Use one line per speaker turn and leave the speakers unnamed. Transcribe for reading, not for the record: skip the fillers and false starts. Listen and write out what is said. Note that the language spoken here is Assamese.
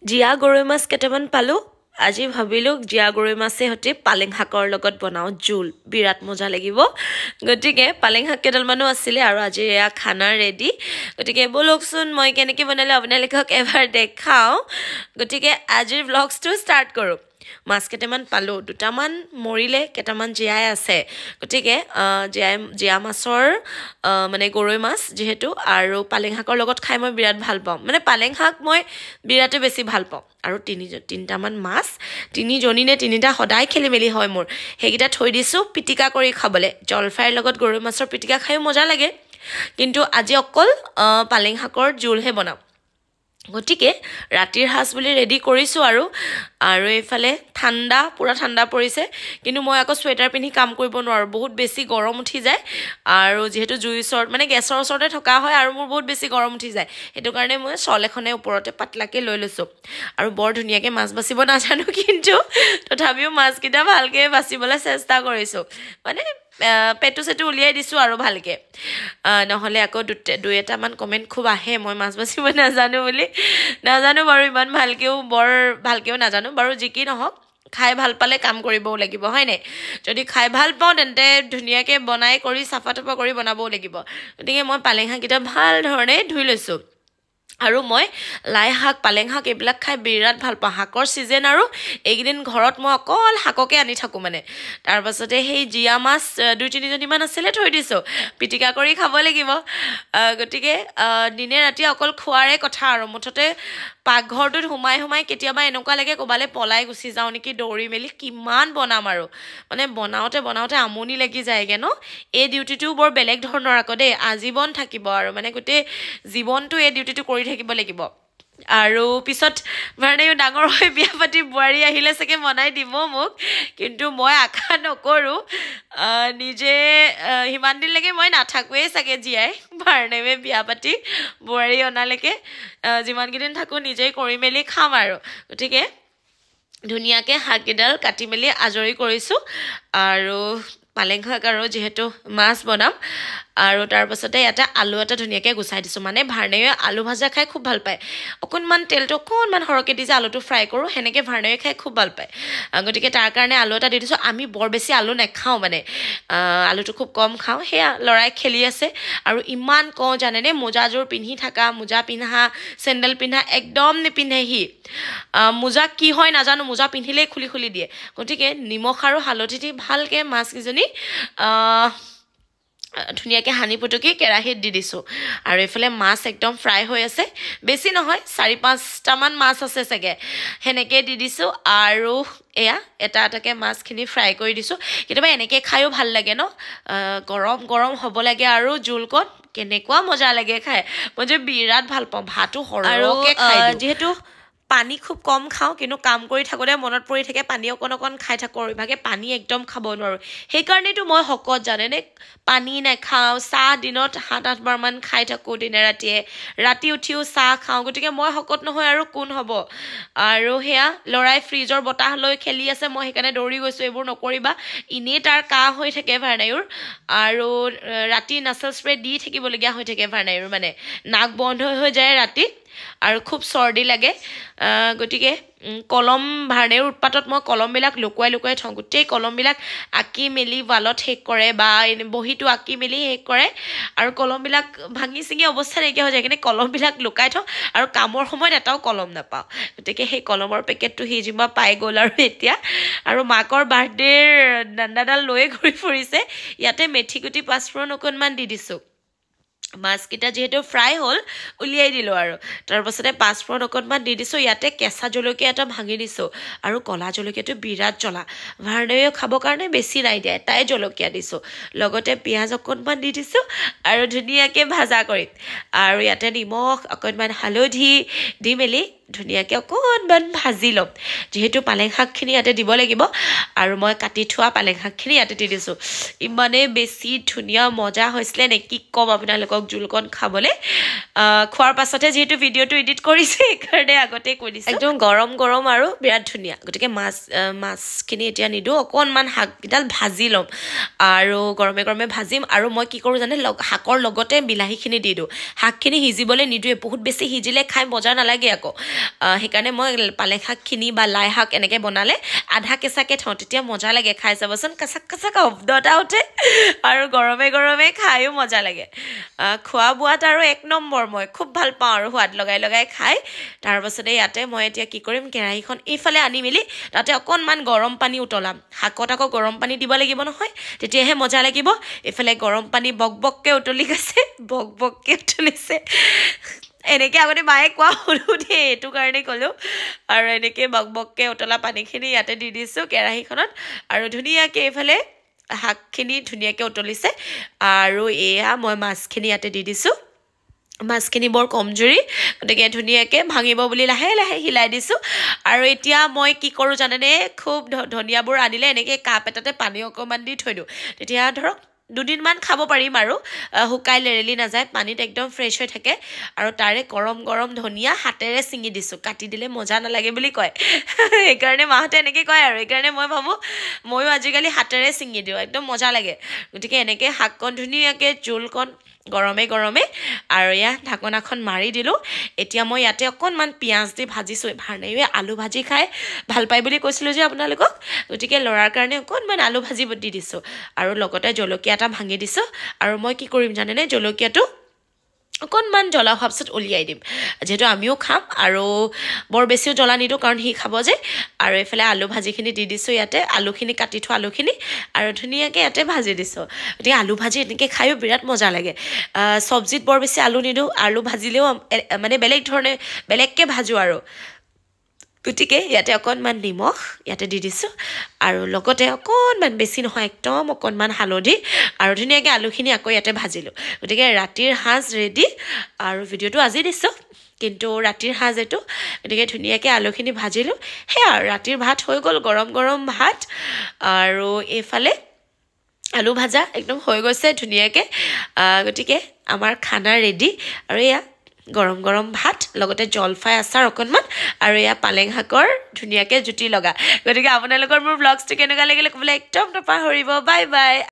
জিয়া গৰৈ মাছ কেইটামান পালোঁ আজি ভাবিলোঁ জিয়া গৰৈ মাছে সৈতে পালেং শাকৰ লগত বনাওঁ জোল বিৰাট মজা লাগিব গতিকে পালেং শাক কেইডালমানো আছিলে আৰু আজি এয়া খানা ৰেডি গতিকে বলকচোন মই কেনেকৈ বনালোঁ আপোনালোকক এবাৰ দেখাওঁ গতিকে আজিৰ ভ্লগছটো ষ্টাৰ্ট কৰোঁ মাছ কেইটামান পালোঁ দুটামান মৰিলে কেইটামান জীয়াই আছে গতিকে জীয়া মাছৰ মানে গৰৈ মাছ যিহেতু আৰু পালেং শাকৰ লগত খাই মই বিৰাট ভাল পাওঁ মানে পালেং শাক মই বিৰাটে বেছি ভাল পাওঁ আৰু তিনিটামান মাছ তিনিজনী নে তিনিটা সদায় খেলি মেলি হয় মোৰ সেইকেইটা থৈ দিছোঁ পিটিকা কৰি খাবলৈ জলফাইৰ লগত গৰৈ মাছৰ পিটিকা খায়ো মজা লাগে কিন্তু আজি অকল পালেং শাকৰ জোলহে বনাম গতিকে ৰাতিৰ সাজ বুলি ৰেডি কৰিছোঁ আৰু এইফালে পুৰা ঠাণ্ডা পৰিছে কিন্তু মই আকৌ চুৱেটাৰ পিন্ধি কাম কৰিব নোৱাৰোঁ বহুত বেছি গৰম উঠি যায় আৰু যিহেতু জুইৰ ওচৰত মানে গেছৰ ওচৰতে থকা হয় আৰু মোৰ বহুত বেছি গৰম উঠি যায় সেইটো কাৰণে মই শ্বল এখনে ওপৰতে পাতলাকৈ লৈ লৈছোঁ আৰু বৰ ধুনীয়াকৈ মাছ বাচিব নাজানো কিন্তু তথাপিও মাছকেইটা ভালকৈ বাচিবলৈ চেষ্টা কৰিছোঁ মানে পেটু চেটু উলিয়াই দিছোঁ আৰু ভালকৈ নহ'লে আকৌ দুই এটামান কমেণ্ট খুব আহে মই মাছ বাচিব নাজানো বুলি নাজানো বাৰু ইমান বৰ ভালকৈও নাজানো বাৰু যি কি নহওক খাই ভাল পালে কাম কৰিবও লাগিব হয়নে যদি খাই ভাল পাওঁ তেন্তে ধুনীয়াকৈ বনাই কৰি চাফা তাফা কৰি বনাবও লাগিব গতিকে মই পালেং শাককেইটা ভাল ধৰণে ধুই লৈছোঁ আৰু মই লাই শাক পালেং শাক এইবিলাক খাই বিৰাট ভাল পাওঁ শাকৰ ছিজন আৰু এইকেইদিন ঘৰত মই অকল শাককে আনি থাকোঁ মানে তাৰপাছতে সেই জীয়া মাছ 2-3জনীমান আছিলে থৈ দিছোঁ পিটিকা কৰি খাব লাগিব গতিকে দিনে ৰাতি অকল খোৱাৰে কথা আৰু মুঠতে পাকঘৰটোত সোমাই কেতিয়াবা এনেকুৱা লাগে ক'বালৈ পলাই গুচি যাওঁ নেকি দৌৰি মেলি কিমান বনাম আৰু মানে বনাওঁতে আমনি লাগি যায়গৈ ন এই ডিউটিটোও বৰ বেলেগ ধৰণৰ আকৌ দেই আজীৱন থাকিব আৰু মানে গোটেই জীৱনটো এই ডিউটিটো কৰি থাকিব লাগিব আৰু পিছত ভাৰ্ণেও ডাঙৰ হৈ বিয়া পাতি বোৱাৰী আহিলে চাগে বনাই দিব মোক কিন্তু মই আশা নকৰোঁ নিজে সিমান দিনলৈকে মই নাথাকোৱেই চাগে জীয়াই ভাৰ্ণেৱে বিয়া পাতি বোৱাৰী অনালৈকে যিমানকেইদিন থাকোঁ নিজেই কৰি মেলি খাম আৰু গতিকে ধুনীয়াকৈ শাককেইডাল কাটি মেলি আজৰি কৰিছোঁ আৰু পালেং শাক আৰু যিহেতু মাছ বনাম আৰু তাৰপাছতে ইয়াতে আলু এটা ধুনীয়াকৈ গুচাই দিছোঁ মানে ভাৰ্ণেৱে আলু ভাজা খাই খুব ভাল পায় অকণমান তেলটো অকণমান সৰহকৈ দি যে আলুটো ফ্ৰাই কৰোঁ সেনেকৈ ভাৰ্ণেৱে খাই খুব ভাল পায় গতিকে তাৰ কাৰণে আলু এটা দি দিছোঁ আমি বৰ বেছি আলু নাখাওঁ মানে আলুটো খুব কম খাওঁ সেয়া ল'ৰাই খেলি আছে আৰু ইমান কওঁ জানেনে মোজাযোৰ পিন্ধি থকা মোজা পিন্ধা চেণ্ডেল পিন্ধা একদম নিপিন্ধে সি মোজা কি হয় নাজানো মোজা পিন্ধিলেই খুলি দিয়ে গতিকে নিমখ আৰু হালধি দি ভালকৈ মাছকেইজনী ধুনীয়াকৈ সানি পুটুকি কেৰাহীত দি দিছোঁ আৰু এইফালে মাছ একদম ফ্ৰাই হৈ আছে বেছি নহয় 4-5টামান মাছ আছে চাগে সেনেকৈ দি দিছোঁ আৰু এয়া এটাকৈ মাছখিনি ফ্ৰাই কৰি দিছোঁ কেতিয়াবা এনেকৈ খায়ো ভাল লাগে ন গৰম হ'ব লাগে আৰু জোলকণ কেনেকুৱা মজা লাগে খাই মই যে বিৰাট ভাল পাওঁ ভাতো সৰহকৈ খাই যিহেতু পানী খুব কম খাওঁ কিন্তু কাম কৰি থাকোঁতে মনত পৰি থাকে পানী অকণ খাই থাকোঁ আৰু ইভাগে পানী একদম খাব নোৱাৰোঁ সেইকাৰণেতো মই শকত জানেনে পানী নাখাওঁ চাহ দিনত 7-8 বাৰমান খাই থাকোঁ দিনে ৰাতি উঠিও চাহ খাওঁ গতিকে মই শকত নহয় আৰু কোন হ'ব আৰু সেয়া ল'ৰাই ফ্ৰিজৰ বতাহ লৈ খেলি আছে মই সেইকাৰণে দৌৰি গৈছোঁ এইবোৰ নকৰিবা এনেই তাৰ কাহ হৈ থাকে ভাৰ্ণায়ুৰ আৰু ৰাতি নাচল স্প্ৰে দি থাকিবলগীয়া হৈ থাকে ভাৰ্ণায়ুৰ মানে নাক বন্ধ হৈ যায় ৰাতি আৰু খুব চৰ্দি লাগে গতিকে কলম ভাৰ্ণেৰ উৎপাতত মই কলমবিলাক লুকুৱাই থওঁ গোটেই কলমবিলাক আঁকি মেলি ৱালত শেষ কৰে বা বহীটো আঁকি মেলি শেষ কৰে আৰু কলমবিলাক ভাঙি চিঙি অৱস্থা নাইকিয়া হৈ যায় কিন্তু কলমবিলাক লুকাই থওঁ আৰু কামৰ সময়ত এটাও কলম নাপাওঁ গতিকে সেই কলমৰ পেকেটটো সি যিবা পাই গ'ল আৰু এতিয়া আৰু মাকৰ বাৰ্থডেৰ দাণ্ডাডাল লৈয়ে ঘূৰি ফুৰিছে ইয়াতে মেথিগুটি পাঁচফোৰণ অকণমান দি দিছোঁ মাছকেইটা যিহেতু ফ্ৰাই হ'ল উলিয়াই দিলোঁ আৰু তাৰপাছতে পাঁচফোৰণ অকণমান দি দিছোঁ ইয়াতে কেঁচা জলকীয়া এটা ভাঙি দিছোঁ আৰু ক'লা জলকীয়াটো বিৰাট জ্বলা ভাৰ্ণেও খাবৰ কাৰণে বেছি নাই দিয়া তাই জলকীয়া দিছোঁ লগতে পিঁয়াজ অকণমান দি দিছোঁ আৰু ধুনীয়াকৈ ভাজা কৰি আৰু ইয়াতে নিমখ অকণমান হালধি দি মেলি ধুনীয়াকৈ অকণমান ভাজি ল'ম যেহেতু পালেং শাকখিনি ইয়াতে দিব লাগিব আৰু মই কাটি থোৱা পালেং শাকখিনি ইয়াতে দি দিছোঁ ইমানে বেছি ধুনীয়া মজা হৈছিলে নে কি ক'ম আপোনালোকক জোলকণ খাবলৈ খোৱাৰ পাছতহে যেহেতু ভিডিঅ'টো এডিট কৰিছে সেইকাৰণে আগতে কৈ দিছোঁ একদম গৰম গৰম আৰু বিৰাট ধুনীয়া গতিকে মাছখিনি এতিয়া নিদিওঁ অকণমান শাককেইডাল ভাজি ল'ম আৰু গৰমে গৰমে ভাজিম আৰু মই কি কৰোঁ জানে শাকৰ লগতে বিলাহীখিনি দি দিওঁ শাকখিনি সিজিবলৈ নিদিওঁৱে বহুত বেছি সিজিলে খাই মজা নালাগে আকৌ সেইকাৰণে মই পালেং শাকখিনি বা লাই শাক এনেকৈ বনালে আধা কেঁচাকৈ থওঁ তেতিয়া মজা লাগে খাই চাবচোন কাচাক কাচাক শব্দ এটা উঠে আৰু গৰমে গৰমে খায়ো মজা লাগে খোৱা বোৱাত আৰু এক নম্বৰ মই খুব ভাল পাওঁ আৰু সোৱাদ লগাই লগাই খাই তাৰপাছতে ইয়াতে মই এতিয়া কি কৰিম কেৰাহীখন এইফালে আনি মেলি তাতে অকণমান গৰম পানী উতলাম শাকত আকৌ গৰম পানী দিব লাগিব নহয় তেতিয়াহে মজা লাগিব এইফালে গৰম পানী বকবককৈ উতলি গৈছে বকবককৈ উতলিছে এনেকৈ আগতে মায়ে কোৱা শুনো দেই এইটো কাৰণে ক'লোঁ আৰু এনেকৈ বকবককৈ উতলা পানীখিনি ইয়াতে দি দিছোঁ কেৰাহীখনত আৰু ধুনীয়াকৈ এইফালে শাকখিনি ধুনীয়াকৈ উতলিছে আৰু এয়া মই মাছখিনি ইয়াতে দি দিছোঁ মাছখিনি বৰ কমজুৰি গতিকে ধুনীয়াকৈ ভাঙিব বুলি লাহে লাহে হিলাই দিছোঁ আৰু এতিয়া মই কি কৰোঁ জানেনে খুব ধনিয়াবোৰ আনিলে এনেকৈ কাপ এটাতে পানী অকণমান দি থৈ দিওঁ তেতিয়া ধৰক দুদিনমান খাব পাৰিম আৰু শুকাই লেৰেলি নাযায় পানীত একদম ফ্ৰেছ হৈ থাকে আৰু তাৰে গৰম গৰম ধনিয়া হাতেৰে ছিঙি দিছোঁ কাটি দিলে মজা নালাগে বুলি কয় সেইকাৰণে মাহঁতে এনেকৈ কয় আৰু সেইকাৰণে মই ভাবোঁ ময়ো আজিকালি হাতেৰে ছিঙি দিওঁ একদম মজা লাগে গতিকে এনেকৈ শাককণ ধুনীয়াকৈ জোলকণ গৰমে গৰমে আৰু এয়া ঢাকনাখন মাৰি দিলোঁ এতিয়া মই ইয়াতে অকণমান পিঁয়াজ দি ভাজিছোঁ ভাৰ্ণাইয়ে আলু ভাজি খাই ভাল পায় বুলি কৈছিলোঁ যে আপোনালোকক গতিকে ল'ৰাৰ কাৰণে অকণমান আলু ভাজি দি দিছোঁ আৰু লগতে জলকীয়া এটা ভাঙি দিছোঁ আৰু মই কি কৰিম জানেনে জলকীয়াটো অকণমান জ্বলা হোৱাৰ পিছত উলিয়াই দিম যিহেতু আমিও খাম আৰু বৰ বেছিও জ্বলা নিদিওঁ কাৰণ সি খাব যে আৰু এইফালে আলু ভাজিখিনি দি দিছোঁ ইয়াতে আলুখিনি কাটি থোৱা আলুখিনি আৰু ধুনীয়াকৈ ইয়াতে ভাজি দিছোঁ গতিকে আলু ভাজি এনেকৈ খায়ো বিৰাট মজা লাগে চব্জিত বৰ বেছি আলু নিদিওঁ আলু ভাজিলেও মানে বেলেগ ধৰণে বেলেগকৈ ভাজোঁ আৰু গতিকে ইয়াতে অকণমান নিমখ ইয়াতে দি দিছোঁ আৰু লগতে অকণমান বেছি নহয় একদম অকণমান হালধি আৰু ধুনীয়াকৈ আলুখিনি আকৌ ইয়াতে ভাজিলোঁ গতিকে ৰাতিৰ সাঁজ ৰেডি আৰু ভিডিঅ'টো আজি দিছোঁ কিন্তু ৰাতিৰ সাঁজ এইটো গতিকে ধুনীয়াকৈ আলুখিনি ভাজিলোঁ সেয়া আৰু ৰাতিৰ ভাত হৈ গ'ল গৰম গৰম ভাত আৰু এইফালে আলু ভাজা একদম হৈ গৈছে ধুনীয়াকৈ গতিকে আমাৰ খানা ৰেডি আৰু এয়া গৰম গৰম ভাত লগতে জলফাই আচাৰ অকণমান আৰু এয়া পালেং শাকৰ ধুনীয়াকৈ জুতি লগা গতিকে আপোনালোকৰ মোৰ ব্লগছটো কেনেকুৱা লাগিলে ক'বলৈ একদম নাপাহৰিব বাই বাই